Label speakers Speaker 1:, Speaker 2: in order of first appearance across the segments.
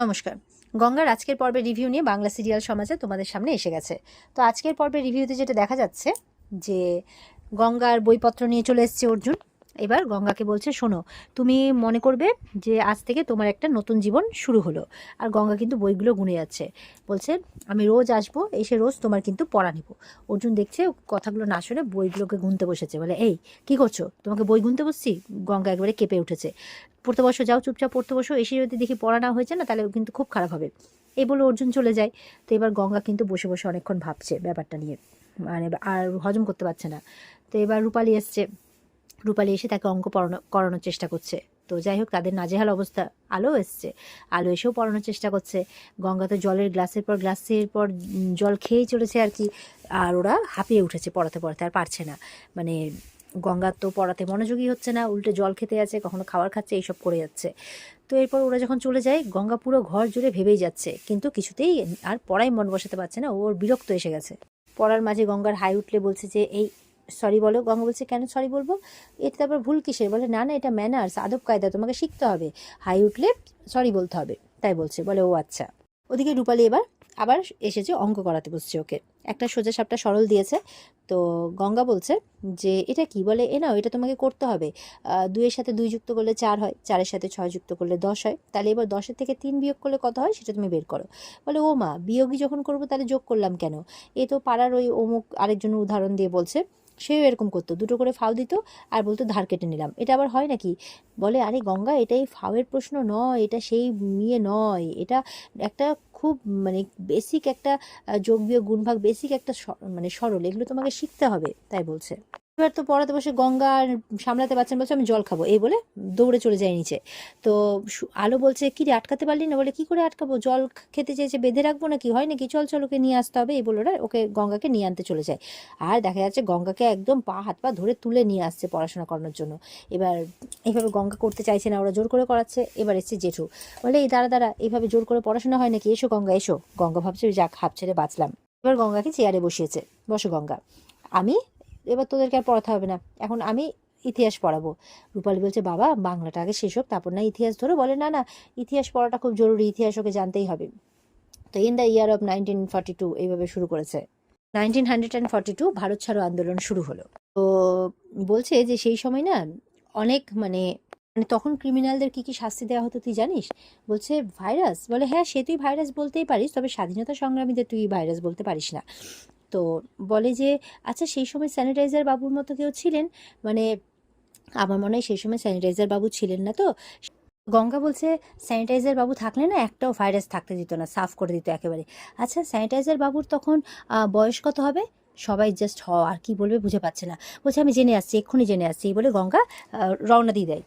Speaker 1: নমস্কার। গঙ্গার আজকের পর্বের রিভিউ নিয়ে বাংলা সিরিয়াল সমাজে তোমাদের সামনে এসে গেছে। তো আজকের পর্বের রিভিউতে যেটা দেখা যাচ্ছে যে গঙ্গার বইপত্র নিয়ে চলে এসেছে অর্জুন। এবার গঙ্গাকে বলছে, শোনো, তুমি মনে করবে যে আজ থেকে তোমার একটা নতুন জীবন শুরু হলো। আর গঙ্গা কিন্তু বইগুলো গুনে যাচ্ছে, বলছে আমি রোজ আসবো, এসে রোজ তোমার কিন্তু পড়া নিব। অর্জুন দেখছে কথাগুলো না শুনে বইগুলোকে গুনতে বসেছে, বলে এই কি করছো, তোমাকে বই গুনতে বসছি? গঙ্গা একবারে কেঁপে উঠেছে। পড়তে বসো, যাও চুপচাপ পড়তে বসো, এসে যদি দেখি পড়া না হয়েছে না, তাহলে কিন্তু খুব খারাপ হবে। এই বলে অর্জুন চলে যায়। তো এবার গঙ্গা কিন্তু বসে বসে অনেকক্ষণ ভাবছে ব্যাপারটা নিয়ে, মানে আর হজম করতে পারছে না। তো এবার রূপালী এসছে, রূপালী এসে তাকে অঙ্ক করানোর চেষ্টা করছে। তো যাই হোক, তাদের নাজেহাল অবস্থা। আলো এসছে, আলো এসেও পড়ানোর চেষ্টা করছে। গঙ্গা তো জলের গ্লাসের পর জল খেয়েই চলেছে আর কি। আর ওরা হাঁপিয়ে উঠেছে পড়াতে পড়াতে, আর পারছে না। মানে গঙ্গার তো পড়াতে মনোযোগী হচ্ছে না, উল্টে জল খেতে যাচ্ছে, কখনো খাবার খাচ্ছে, এইসব করে যাচ্ছে। তো এরপর ওরা যখন চলে যায়, গঙ্গা পুরো ঘর জুড়ে ভেবেই যাচ্ছে, কিন্তু কিছুতেই আর পড়ায় মন বসাতে পারছে না। ওর বিরক্ত এসে গেছে। পড়ার মাঝে গঙ্গার হাই উঠলে বলছে যে এই সরি বলো। গঙ্গা বলছে কেন সরি বলবো, এতে তারপর ভুল কিসের? বলে না না, এটা ম্যানার্স, আদব কায়দা, তোমাকে শিখতে হবে, হাই উঠলে সরি বলতে হবে, তাই বলছে। বলে ও আচ্ছা। ওদিকে রূপালী এবার আবার এসেছে, অঙ্ক করাতে বসছে ওকে। একটা সোজা সাপটা সরল দিয়েছে। তো গঙ্গা বলছে যে এটা কি? বলে এ নাও, এটা তোমাকে করতে হবে। 2-এর সাথে 2 যুক্ত করলে 4 হয়, 4-এর সাথে 6 যুক্ত করলে 10 হয়, তাহলে এবার 10-এর থেকে 3 বিয়োগ করলে কত হয় সেটা তুমি বের করো। বলে ও মা, বিয়োগই যখন করবো তাহলে যোগ করলাম কেন? এ তো পাড়ার ওই অমুক আরেকজনের উদাহরণ দিয়ে বলছে, সেও এরকম করতো, দুটো করে ফাও দিত আর বলতো ধার কেটে নিলাম। এটা আবার হয় নাকি? বলে আরে গঙ্গা, এটাই ফাওয়ের প্রশ্ন নয়, এটা সেই ইয়ে নয়, এটা একটা খুব মানে বেসিক একটা যোগ বিয়োগ গুণ ভাগ, বেসিক একটা মানে সরল, এগুলো তোমাকে শিখতে হবে, তাই বলছে। এবার তো পড়াতে বসে গঙ্গা আর সামলাতে পারছেন, বলছে আমি জল খাবো, এই বলে দৌড়ে চলে যায় নিচে। তো আলো বলছে কি রে, আটকাতে পারলি না? বলে কি করে আটকাবো, জল খেতে চেয়েছে, বেঁধে রাখবো নাকি, হয় নাকি, চল চল ওকে নিয়ে আসতে হবে, এই বলে ওরা ওকে গঙ্গাকে নিয়ে আনতে চলে যায়। আর দেখা যাচ্ছে গঙ্গাকে একদম পা হাত পা ধরে তুলে নিয়ে আসছে পড়াশোনা করানোর জন্য। এবার এইভাবে গঙ্গা করতে চাইছে না, ওরা জোর করে করাচ্ছে। এবার এসছে জেঠু, বলে এই দাঁড়া দাঁড়া, এইভাবে জোর করে পড়াশোনা হয় নাকি, এসো গঙ্গা এসো। গঙ্গা ভাবছে যাক, হাফ ছেড়ে বাঁচলাম। এবার গঙ্গাকে চেয়ারে বসিয়েছে, বসো গঙ্গা, আমি এবার তোদেরকে আর পড়াতে হবে না, এখন আমি ইতিহাস পড়াবো। রূপালী বলছে বাবা, বাংলাটা আগে শেষ হোক, তারপর না ইতিহাস ধরো। বলে না না, ইতিহাস পড়াটা খুব জরুরি, ইতিহাস ওকে জানতেই হবে। তো ইন দ্য ইয়ার অফ 1942 এইভাবে শুরু করেছে। 1942 ভারত ছাড়ো আন্দোলন শুরু হলো। তো বলছে যে সেই সময় না অনেক মানে মানে তখন ক্রিমিনালদের কি কি শাস্তি দেওয়া হতো তুই জানিস? বলছে ভাইরাস। বলে হ্যাঁ, সে তুই ভাইরাস বলতেই পারিস, তবে স্বাধীনতা সংগ্রামীদের তুই ভাইরাস বলতে পারিস না। তো বলে যে আচ্ছা, সেই সময় স্যানিটাইজার বাবুর মতো কেউ ছিলেন? মানে আমার মনে হয় সেই সময় স্যানিটাইজার বাবু ছিলেন না। তো গঙ্গা বলছে স্যানিটাইজার বাবু থাকলে না একটাও ভাইরাস থাকতে দিত না, সাফ করে দিত একেবারে। আচ্ছা, স্যানিটাইজার বাবুর তখন বয়স কত হবে? সবাই জাস্ট আর কি বলবে বুঝে পাচ্ছে না। বলছে আমি জেনে আসছি, এক্ষুনি জেনে আসছি, এই বলে গঙ্গা রওনা দিয়ে দেয়।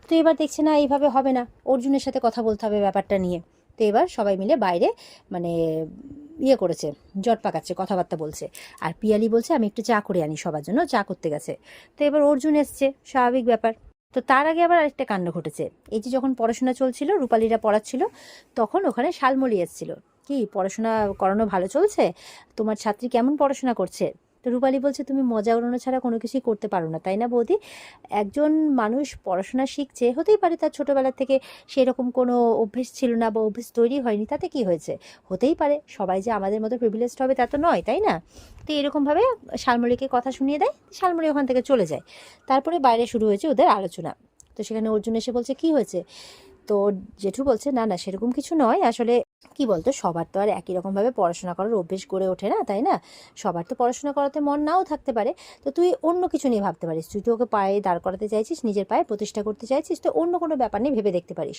Speaker 1: তো এবার দেখছে না এইভাবে হবে না, অর্জুনের সাথে কথা বলতে হবে ব্যাপারটা নিয়ে। তো এবার সবাই মিলে বাইরে মানে ইয়ে করেছে, জট পাকাচ্ছে, কথাবার্তা বলছে। আর পিয়ালি বলছে আমি একটু চা করে আনি, সবার জন্য চা করতে গেছে। তো এবার অর্জুন এসছে, স্বাভাবিক ব্যাপার। তো তার আগে আবার আরেকটা কাণ্ড ঘটেছে। এই যে যখন পড়াশোনা চলছিল, রূপালীরা পড়াচ্ছিল, তখন ওখানে শালমলি এসেছিল। কি পড়াশোনা করানো ভালো চলছে? তোমার ছাত্রী কেমন পড়াশোনা করছে? তো রূপালী বলছে তুমি মজা উড়ানো ছাড়া কোনো কিছুই করতে পারো না, তাই না বৌদি? একজন মানুষ পড়াশোনা শিখছে, হতেই পারে তার ছোটোবেলা থেকে সেরকম কোনো অভ্যেস ছিল না বা অভ্যেস তৈরি হয়নি, তাতে কি হয়েছে? হতেই পারে, সবাই যে আমাদের মতো প্রিভিলেজড হবে তা তো নয়, তাই না? তো এরকমভাবে শালমলিকে কথা শুনিয়ে দেয়, শালমলি ওখান থেকে চলে যায়। তারপরে বাইরে শুরু হয়েছে ওদের আলোচনা। তো সেখানে অর্জুন এসে বলছে কি হয়েছে? তো জেঠু বলছে না না, সেরকম কিছু নয়, আসলে কি বলতো, সবার তো আর একই রকমভাবে পড়াশোনা করার অভ্যেস গড়ে ওঠে না, তাই না? সবার তো পড়াশোনা করাতে মন নাও থাকতে পারে। তো তুই অন্য কিছু নিয়ে ভাবতে পারিস, তুই তো ওকে পায়ে দাঁড় করাতে চাইছিস, নিজের পায়ে প্রতিষ্ঠা করতে চাইছিস, তো অন্য কোনো ব্যাপার নিয়ে ভেবে দেখতে পারিস।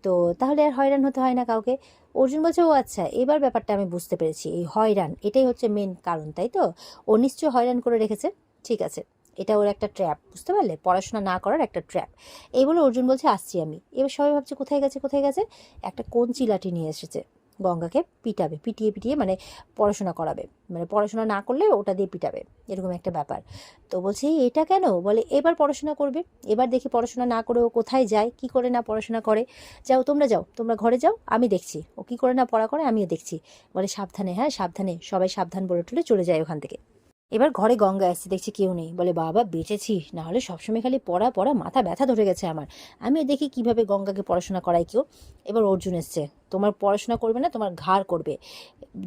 Speaker 1: তো তাহলে আর হয়রান হতে হয় না কাউকে। অর্জুন বলছে ও আচ্ছা, এবার ব্যাপারটা আমি বুঝতে পেরেছি, এই হয়রান এটাই হচ্ছে মেন কারণ, তাই তো? ও নিশ্চয়ই হয়রান করে রেখেছে। ঠিক আছে, এটা ওর একটা ট্র্যাপ, বুঝতে পারলে, পড়াশোনা না করার একটা ট্র্যাপ। এই বলে অর্জুন বলছে আসছি আমি। এবার সবাই ভাবছে কোথায় গেছে কোথায় গেছে। একটা কঞ্চি লাঠি নিয়ে এসেছে, গঙ্গাকে পিটাবে, পিটিয়ে পিটিয়ে মানে পড়াশোনা করাবে, মানে পড়াশোনা না করলে ওটা দিয়ে পিটাবে, এরকম একটা ব্যাপার। তো বলছে এটা কেন? বলে এবার পড়াশোনা করবে, এবার দেখি পড়াশোনা না করে ও কোথায় যায়, কি করে না পড়াশোনা করে। যাও তোমরা ঘরে যাও, আমি দেখছি ও কি করে না পড়া করে, আমিও দেখছি। বলে সাবধানে, হ্যাঁ সাবধানে, সবাই সাবধান বলে টলে চলে যায় ওখান থেকে। এবার ঘরে গঙ্গা আসছে, দেখছি কেউ নেই, বলে বাবা বেঁচেছি, না হলে সবসময় খালি পড়া পড়া, মাথা ব্যথা ধরে গেছে আমার। আমিও দেখি কিভাবে গঙ্গাকে পড়াশোনা করাই কেউ। এবার অর্জুন এসছে, তোমার পড়াশোনা করবে না, তোমার ঘাড় করবে,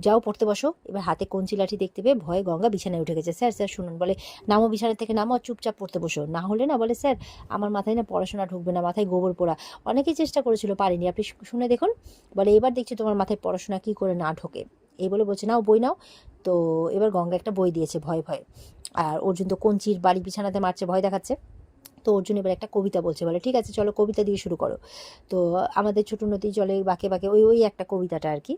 Speaker 1: যাও পড়তে বসো। এবার হাতে কঞ্চি লাঠি দেখতে পেয়ে ভয়ে গঙ্গা বিছানায় উঠে গেছে। স্যার স্যার শুনুন, বলে নামো বিছানা থেকে, নামো, চুপচাপ পড়তে বসো, না হলে না, বলে স্যার আমার মাথায় না পড়াশোনা ঢুকবে না, মাথায় গোবর পোড়া, অনেকেই চেষ্টা করেছিল পারিনি, আপনি শুনে দেখুন। বলে এবার দেখছি তোমার মাথায় পড়াশোনা কি করে না ঢোকে। এই বলে বলছে নাও বই নাও। তো এবার গঙ্গা একটা বই দিয়েছে ভয়ে ভয়ে, আর অর্জুন তো কঞ্চির বাড়ি বিছানাতে মারছে, ভয় দেখাচ্ছে। তো অর্জুন এবার একটা কবিতা বলছে, বলে ঠিক আছে চলো কবিতা দিয়ে শুরু করো। তো আমাদের ছোট নদী চলে বাঁকে বাঁকে, ওই ওই একটা কবিতাটা আর কি,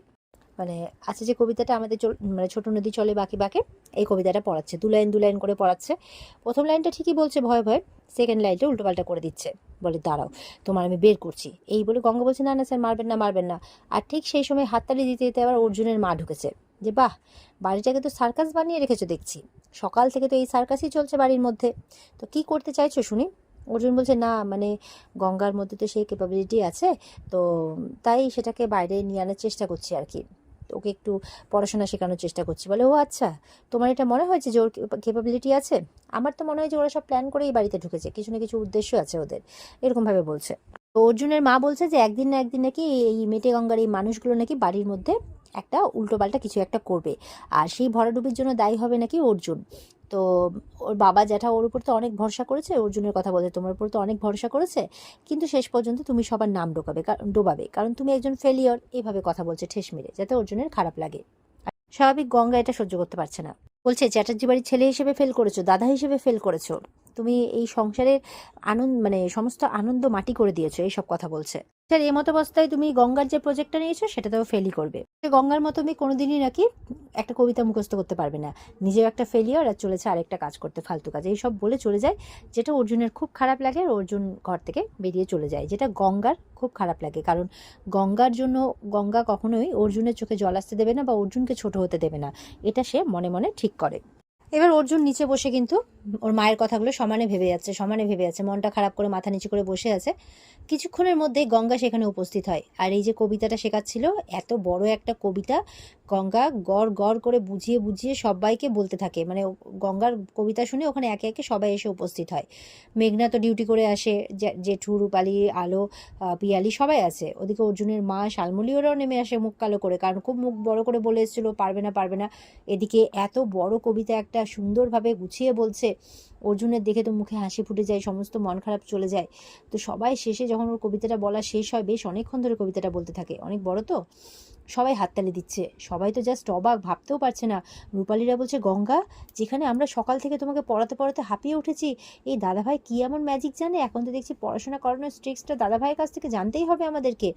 Speaker 1: মানে আছে যে কবিতাটা আমাদের মানে ছোট নদী চলে বাঁকে বাঁকে, এই কবিতাটা পড়াচ্ছে, দু লাইন করে পড়াচ্ছে। প্রথম লাইনটা ঠিকই বলছে ভয়ে ভয়ে, সেকেন্ড লাইনটা উল্টোপাল্টা করে দিচ্ছে। বলে দাঁড়াও তোমার আমি বের করছি। এই বলে গঙ্গা বলছে না না স্যার, মারবেন না মারবেন না। আর ঠিক সেই সময় হাততালি দিতে দিতে আবার অর্জুনের মা ঢুকেছে, যে বাহ, বাড়িটাকে তো সার্কাস বানিয়ে রেখেছো দেখছি, সকাল থেকে তো এই সার্কাসই চলছে বাড়ির মধ্যে, তো কি করতে চাইছো শুনি। অর্জুন বলছে না মানে গঙ্গার মধ্যে তো সেই ক্যাপাবিলিটি আছে, তো তাই সেটাকে বাইরে নিয়ে আনার চেষ্টা করছি আর কি, ওকে একটু পড়াশোনা শেখানোর চেষ্টা করছি। বলে ও আচ্ছা, তোমার এটা মনে হয়েছে যে ওর ক্যাপাবিলিটি আছে? আমার তো মনে হয় যে ওরা সব প্ল্যান করে এই বাড়িতে ঢুকেছে, কিছু না কিছু উদ্দেশ্য আছে ওদের, এরকমভাবে বলছে। তো অর্জুনের মা বলছে যে একদিন না একদিন নাকি এই মেটে গঙ্গার এই মানুষগুলো নাকি বাড়ির মধ্যে একটা উল্টোপাল্টা কিছু একটা করবে, আর সেই ভরাডুবির জন্য দায়ী হবে নাকি অর্জুন। তো ওর বাবা জ্যাঠা ওর উপর তো অনেক ভরসা করেছে, অর্জুনের কথা বলছে তোমার উপর তো অনেক ভরসা করেছে, কিন্তু শেষ পর্যন্ত তুমি সবার নাম ডোবাবে, কারণ তুমি একজন ফেলিওর, এইভাবে কথা বলছে ঠেস মেরে, যাতে অর্জুনের খারাপ লাগে। স্বাভাবিক গঙ্গা এটা সহ্য করতে পারছে না, বলছে চ্যাটার্জি বাড়ির ছেলে হিসেবে ফেল করেছো, দাদা হিসেবে ফেল করেছো, তুমি এই সংসারের আনন্দ মানে সমস্ত আনন্দ মাটি করে দিয়েছো, এইসব কথা বলছে। স্যার এই মতো অবস্থায় তুমি গঙ্গার যে প্রজেক্টটা নিয়েছো সেটাতেও ফেলই করবে, গঙ্গার মতো তুমি কোনোদিনই নাকি একটা কবিতা মুখস্থ করতে পারবে না, নিজেও একটা ফেলিওর আর চলেছে আরেকটা কাজ করতে, ফালতু কাজ, এইসব বলে চলে যায়। যেটা অর্জুনের খুব খারাপ লাগে, আর অর্জুন ঘর থেকে বেরিয়ে চলে যায়, যেটা গঙ্গার খুব খারাপ লাগে, কারণ গঙ্গার জন্য গঙ্গা কখনোই অর্জুনের চোখে জল আসতে দেবে না বা অর্জুনকে ছোট হতে দেবে না, এটা সে মনে মনে ঠিক করে। এবার অর্জুন নিচে বসে কিন্তু ওর মায়ের কথাগুলো সমানে ভেবে যাচ্ছে, মনটা খারাপ করে মাথা নিচু করে বসে আছে। কিছুক্ষণের মধ্যেই গঙ্গা সেখানে উপস্থিত হয়, আর এই যে কবিতাটা শেখাচ্ছিল, এত বড় একটা কবিতা গঙ্গা গড় গড় করে বুঝিয়ে বুঝিয়ে সবাইকে বলতে থাকে, মানে গঙ্গার কবিতা শুনে ওখানে একে একে সবাই এসে উপস্থিত হয়। মেঘনা তো ডিউটি করে আসে, জেঠু, রূপালী, আলো, পিয়ালি সবাই আছে, ওদিকে অর্জুনের মা শালমলী ওরাও নেমে আসে মুখ কালো করে, কারণ খুব মুখ বড় করে বলে এসেছিলো পারবে না পারবে না। এদিকে এত বড় কবিতা একটা সুন্দরভাবে গুছিয়ে বলছে, অর্জুনের দেখে তো মুখে হাসি ফুটে যায়, সমস্ত মন খারাপ চলে যায়। তো সবাই শেষে যখন ওর কবিতাটা বলা শেষ হয়, বেশ অনেকক্ষণ ধরে কবিতাটা বলতে থাকে, অনেক বড় তো, সবাই হাততালি দিচ্ছে, সবাই তো জাস্ট অবাক, ভাবতেও পারছে না। রূপালীরা বলছে গঙ্গা, যেখানে আমরা সকাল থেকে তোমাকে পড়াতে পড়াতে হাঁপিয়ে উঠেছি, এই দাদাভাই কী এমন ম্যাজিক জানে, এখন তো দেখছি পড়াশোনা করানোর ট্রিক্সটা দাদাভাইয়ের কাছ থেকে জানতেই হবে আমাদেরকে।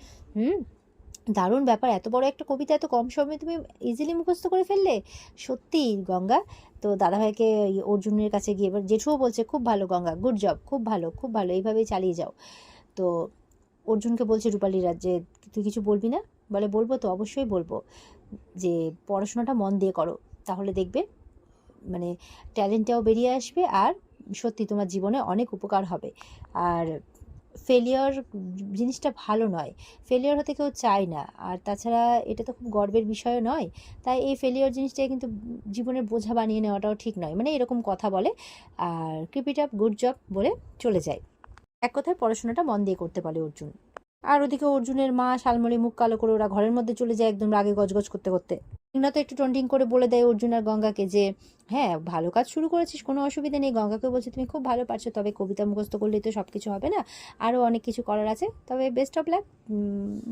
Speaker 1: দারুণ ব্যাপার, এত বড় একটা কবিতা এত কম সময়ে তুমি ইজিলি মুখস্থ করে ফেললে, সত্যি গঙ্গা। তো দাদাভাইকে অর্জুনের কাছে গিয়ে এবার জেঠুও বলছে খুব ভালো গঙ্গা, গুড জব, খুব ভালো খুব ভালো, এইভাবেই চালিয়ে যাও। তো অর্জুনকে বলছে রূপালীরা যে তুই কিছু বলবি না? বলে বলবো তো, অবশ্যই বলবো, যে পড়াশোনাটা মন দিয়ে করো, তাহলে দেখবে মানে ট্যালেন্টটাও বেরিয়ে আসবে, আর সত্যি তোমার জীবনে অনেক উপকার হবে। আর ফেলিওর জিনিসটা ভালো নয়, ফেলিওর হতে কেউ চায় না, আর তাছাড়া এটা তো খুব গর্বের বিষয়ও নয়, তাই এই ফেলিওর জিনিসটা কিন্তু জীবনের বোঝা বানিয়ে নেওয়াটাও ঠিক নয়, মানে এরকম কথা বলে, আর keep it up, good job বলে চলে যায়। এক কথায় পড়াশোনাটা মন দিয়ে করতে পারে অর্জুন। আর ওদিকে অর্জুনের মা শালমলী মুখ কালো করে ওরা ঘরের মধ্যে চলে যায় একদম রাগে গজগজ করতে করতে। মেঘনা তো একটু টন্টিং করে বলে দেয় অর্জুন আর গঙ্গাকে যে হ্যাঁ ভালো কাজ শুরু করেছিস, কোনো অসুবিধা নেই। গঙ্গাকে বলছে তুমি খুব ভালো পারছো, তবে কবিতা মুখস্থ করলেই তো সব কিছু হবে না, আরও অনেক কিছু করার আছে, তবে বেস্ট অফ লাক,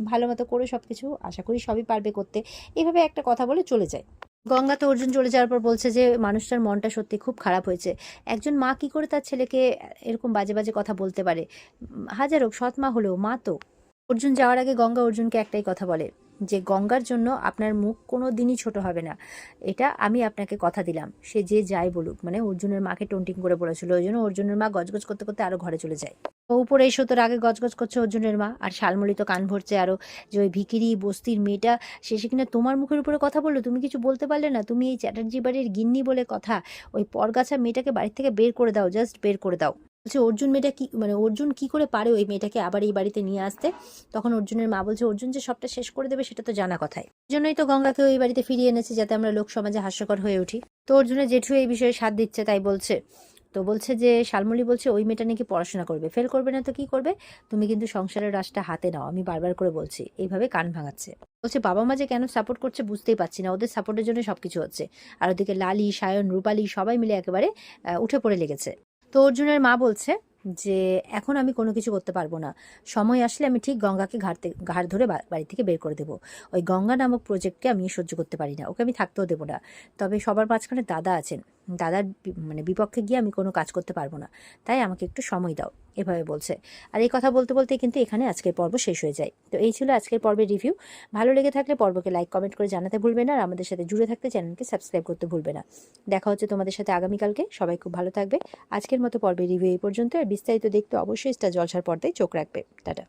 Speaker 1: ভালো মতো করে সব কিছু, আশা করি সবই পারবে করতে, এইভাবে একটা কথা বলে চলে যায়। গঙ্গা তো অর্জুন চলে যাওয়ার পর বলছে যে মানুষটার মনটা সত্যি খুব খারাপ হয়েছে, একজন মা কি করে তার ছেলেকে এরকম বাজে বাজে কথা বলতে পারে, হাজার হোক সৎ মা হলেও মা তো। অর্জুন যাওয়ার আগে গঙ্গা অর্জুনকে একটাই কথা বলে, যে গঙ্গার জন্য আপনার মুখ কোনো দিনই ছোট হবে না, এটা আমি আপনাকে কথা দিলাম, সে যে যাই বলুক, মানে অর্জুনের মাকে টোন্টিং করে বলেছিল, ওই জন্য অর্জুনের মা গজগজ করতে করতে আরো ঘরে চলে যায়। ও উপরে এসে তোর আগে গজগজ করছে অর্জুনের মা, আর শালমলী তো কান ভরছে আরো, যে ওই ভিকিরি বস্তির মেয়েটা শেষে কিনা তোমার মুখের উপরে কথা বললো, তুমি কিছু বলতে পারলে না, তুমি এই চ্যাটার্জি বাড়ির গিন্নি বলে কথা, ওই পরগাছা মেয়েটাকে বাড়ির থেকে বের করে দাও, জাস্ট বের করে দাও। বলছে অর্জুন মেয়েটা কি, মানে অর্জুন কি করে পারে ওই মেয়েটাকে আবার এই বাড়িতে নিয়ে আসতে। তখন অর্জুনের মা বলছে অর্জুন যে সবটা শেষ করে দেবে সেটা তো জানা কথাই, এই জন্যই তো গঙ্গাকে ওই বাড়িতে ফিরিয়ে এনেছে, যাতে আমরা লোক সমাজে হাস্যকর হয়ে উঠি। তো অর্জুনের জেঠু এই বিষয়ে সাথ দিচ্ছে, তাই বলছে। তো বলছে যে শালমলী বলছে ওই মেয়েটা নাকি পড়াশোনা করবে, ফেল করবে না তো কি করবে, তুমি কিন্তু সংসারের রাশটা হাতে নাও, আমি বারবার করে বলছি। এইভাবে কান ভাঙাচ্ছে। বলছে বাবা মা যে কেন সাপোর্ট করছে বুঝতেই পারছি না, ওদের সাপোর্টের জন্য সবকিছু হচ্ছে। আর ওদিকে লালি, সায়ন, রূপালী সবাই মিলে একেবারে উঠে পড়ে লেগেছে। তো অর্জুনের মা বলছে যে এখন আমি কোনো কিছু করতে পারবো না, সময় আসলে আমি ঠিক গঙ্গাকে ঘাড় ধরে বাড়ি থেকে বের করে দেবো। ওই গঙ্গা নামক প্রজেক্টকে আমি সহ্য করতে পারি না, ওকে আমি থাকতেও দেবো না। তবে সবার মাঝখানে দাদা আছেন, দাদার মানে বিপক্ষে গিয়ে আমি কোনো কাজ করতে পারবো না, তাই আমাকে একটু সময় দাও, এভাবে বলছে। আর এই কথা বলতে বলতে কিন্তু এখানে আজকের পর্ব শেষ হয়ে যায়। তো এই ছিল আজকের পর্বের রিভিউ। ভালো লেগে থাকলে পর্বকে লাইক কমেন্ট করে জানাতে ভুলবে না, আর আমাদের সাথে জুড়ে থাকতে চ্যানেলকে সাবস্ক্রাইব করতে ভুলবে না। দেখা হচ্ছে তোমাদের সাথে আগামীকালকে। সবাই খুব ভালো থাকবে। আজকের মতো পর্বের রিভিউ এই পর্যন্ত। আর বিস্তারিত দেখতে অবশ্যই স্টার জলসার পর্দায় চোখ রাখবে। টাটা।